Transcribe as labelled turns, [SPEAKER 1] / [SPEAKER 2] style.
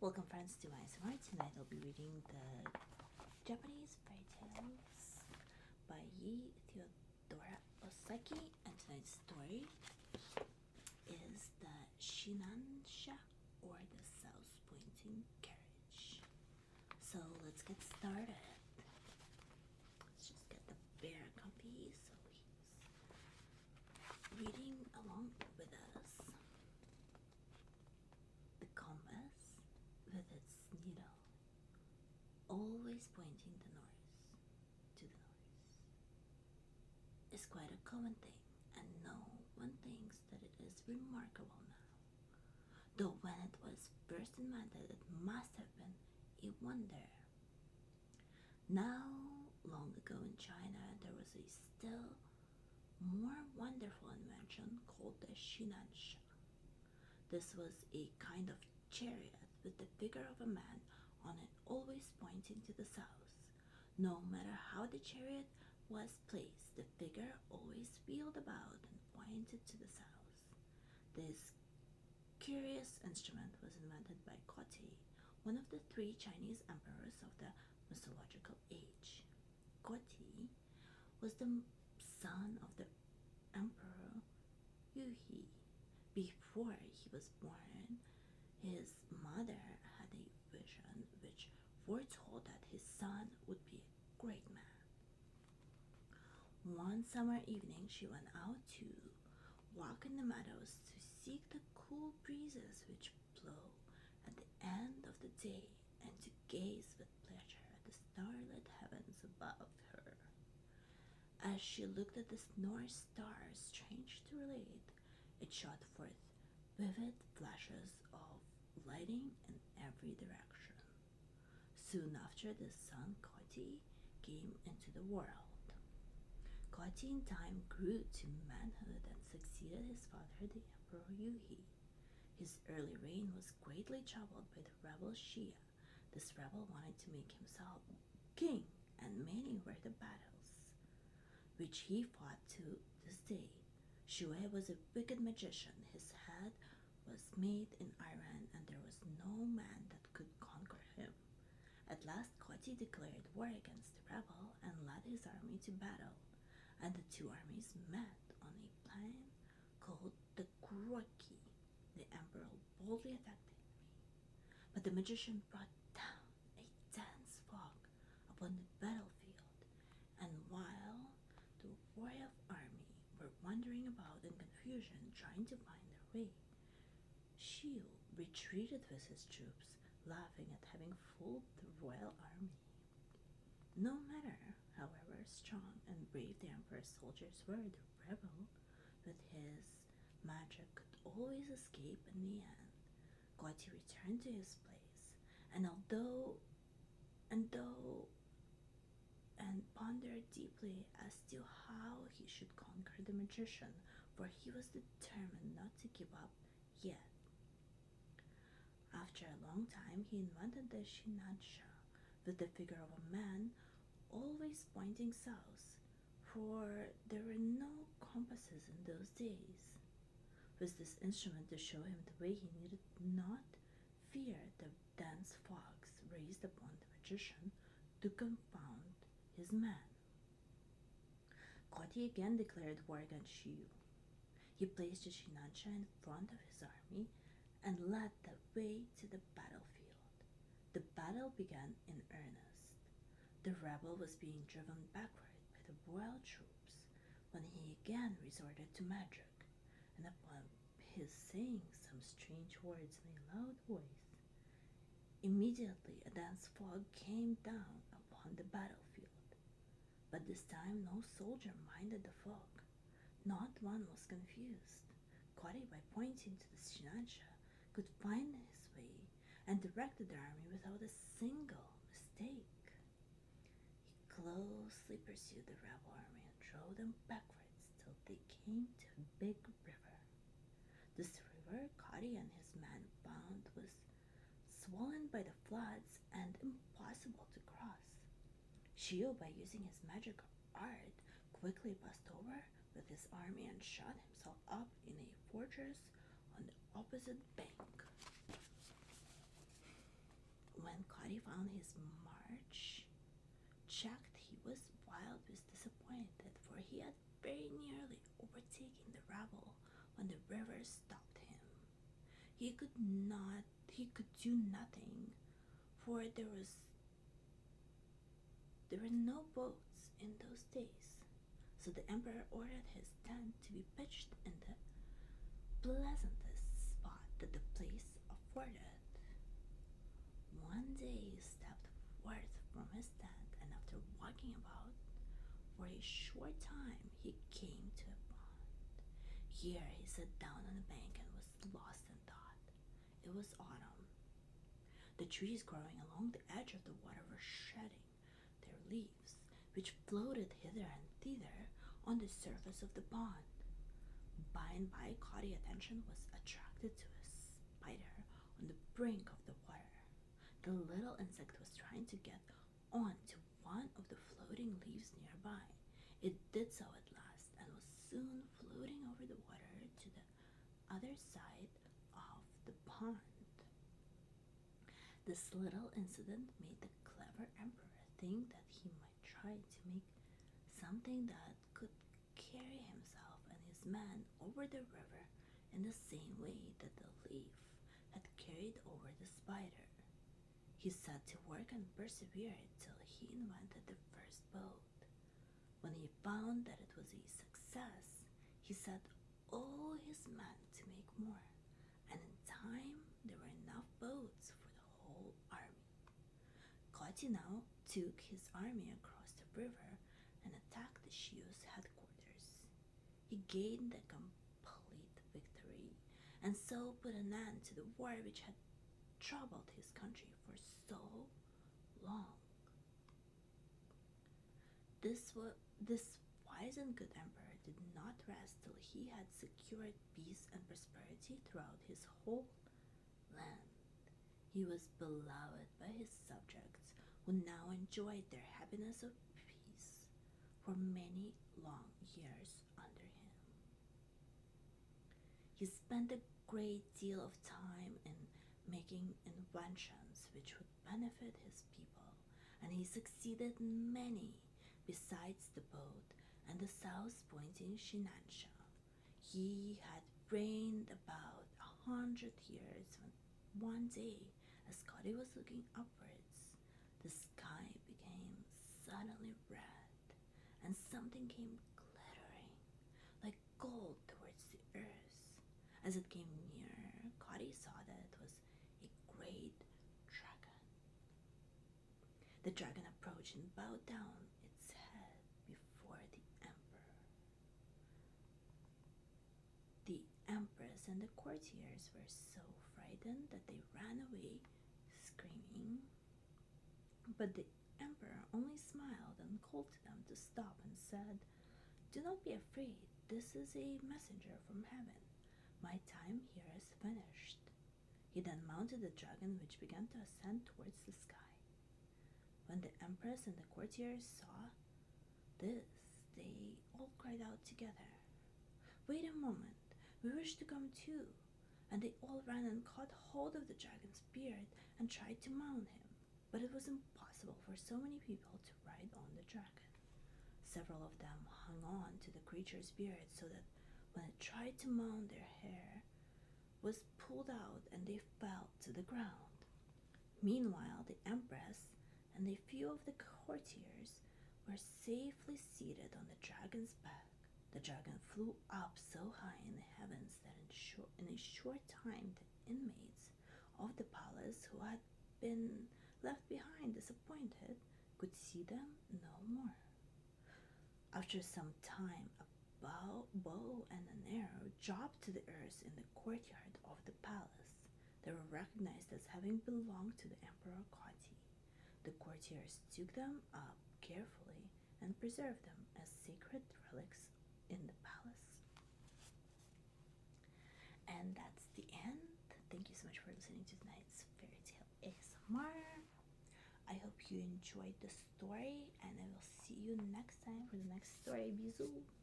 [SPEAKER 1] Welcome friends to ASMR. Tonight I'll be reading the Japanese fairy tales by Yei Theodora Osaki, and tonight's story is the Shinansha, or the South Pointing Carriage. So let's get started. Let's just get the bear copy so he's reading along with us. The compass with its needle always pointing the north, to the north, is quite a common thing, and no one thinks that it is remarkable now, though when it was first invented it must have been a wonder. Now, long ago in China, there was a still more wonderful invention called the Shinansha. This was a kind of chariot with the figure of a man on it, always pointing to the south. No matter how the chariot was placed, the figure always wheeled about and pointed to the south. This curious instrument was invented by 𝓛𝓸𝓿𝓮, one of the three Chinese emperors of the mythological age. 𝓛𝓸𝓿 was the son of the emperor Yue. Before he was born, his mother had a vision which foretold that his son would be a great man. One summer evening, she went out to walk in the meadows to seek the cool breezes which blow at the end of the day, and to gaze with pleasure at the starlit heavens above her. As she looked at the North Star, strange to relate, it shot forth vivid flashes of lighting in every direction. Soon after, the son 𝓛𝓸𝓿 came into the world. 𝓛𝓸𝓿 in time grew to manhood and succeeded his father, the Emperor Yue. His early reign was greatly troubled by the rebel Xia. This rebel wanted to make himself king, and many were the battles which he fought to this day. Xue was a wicked magician. His head was made in iron, and there was no man that could conquer him. At last, 𝓛𝓸𝓿 declared war against the rebel and led his army to battle, and the two armies met on a plain called the 𝓛𝓸𝓿. The emperor boldly attacked the enemy, but the magician brought down a dense fog upon the battlefield, and while the royal army were wandering about in confusion, trying to find their way, Xiu retreated with his troops, laughing at having fooled the royal army. No matter, however, strong and brave the emperor's soldiers were, the rebel, with his magic, could always escape in the end. 𝓛𝓸𝓿 returned to his place, and pondered deeply as to how he should conquer the magician, for he was determined not to give up yet. After a long time, he invented the Shinansha, with the figure of a man always pointing south, for there were no compasses in those days. With this instrument to show him the way, he needed not fear the dense fogs raised upon the magician to confound his man. 𝓛𝓸𝓿 again declared war against Xiu. He placed the Shinansha in front of his army and led the way to the battlefield. The battle began in earnest. The rebel was being driven backward by the royal troops when he again resorted to magic, and upon his saying some strange words in a loud voice, immediately a dense fog came down upon the battlefield. But this time no soldier minded the fog. Not one was confused. 𝓛𝓸𝓿, by pointing to the Shinansha, could find his way and directed the army without a single mistake. He closely pursued the rebel army and drove them backwards till they came to a big river. This river 𝓛𝓸𝓿 and his men found was swollen by the floods and impossible to cross. Xiu, by using his magic art, quickly passed over with his army and shut himself up in a fortress on the opposite bank. When Cody found his march checked, he was wild with disappointed, for he had very nearly overtaken the rabble when the river stopped him. He could do nothing, for there were no boats in those days. So the emperor ordered his tent to be pitched in the pleasantest spot that the place afforded. One day he stepped forth from his tent, and after walking about for a short time, he came to a pond. Here he sat down on a bank and was lost in thought. It was autumn. The trees growing along the edge of the water were shedding their leaves, which floated hither and thither on the surface of the pond. By and by, Cody's attention was attracted to a spider on the brink of the water. The little insect was trying to get on to one of the floating leaves nearby. It did so at last and was soon floating over the water to the other side of the pond. This little incident made the clever emperor think that he might try to make something that could carry himself and his men over the river in the same way that the leaf had carried over the spider. He set to work and persevered till he invented the first boat. When he found that it was a success, he set all his men to make more, and in time there were enough boats for the whole army. Cody now took his army across the river and attacked the Shio's headquarters. He gained a complete victory, and so put an end to the war which had troubled his country for so long. This wise and good emperor did not rest till he had secured peace and prosperity throughout his whole land. He was beloved by his subjects, who now enjoyed their happiness of peace for many long years under him. He spent a great deal of time in making inventions which would benefit his people, and he succeeded in many besides the boat and the South Pointing Shinansha. He had reigned about 100 years when one day, as Cody was looking upwards, the sky became suddenly red, and something came glittering like gold towards the earth. As it came nearer, Cody saw that it was a great dragon. The dragon approached and bowed down its head before the emperor. The empress and the courtiers were so frightened that they ran away screaming. But the emperor only smiled and called to them to stop and said, "Do not be afraid. This is a messenger from heaven. My time here is finished." He then mounted the dragon, which began to ascend towards the sky. When the empress and the courtiers saw this, they all cried out together, "Wait a moment, we wish to come too." And they all ran and caught hold of the dragon's beard and tried to mount him. But it was impossible for so many people to ride on the dragon. Several of them hung on to the creature's beard so that when it tried to mount, their hair was pulled out and they fell to the ground. Meanwhile, the empress and a few of the courtiers were safely seated on the dragon's back. The dragon flew up so high in the heavens that in a short time the inmates of the palace, who had been left behind disappointed, could see them no more. After some time, a bow and an arrow dropped to the earth in the courtyard of the palace. They were recognized as having belonged to the Emperor Kati. The courtiers took them up carefully and preserved them as sacred relics in the palace. And that's the end. Thank you so much for listening to tonight's fairy tale ASMR. I hope you enjoyed the story, and I will see you next time for the next story. Bisous!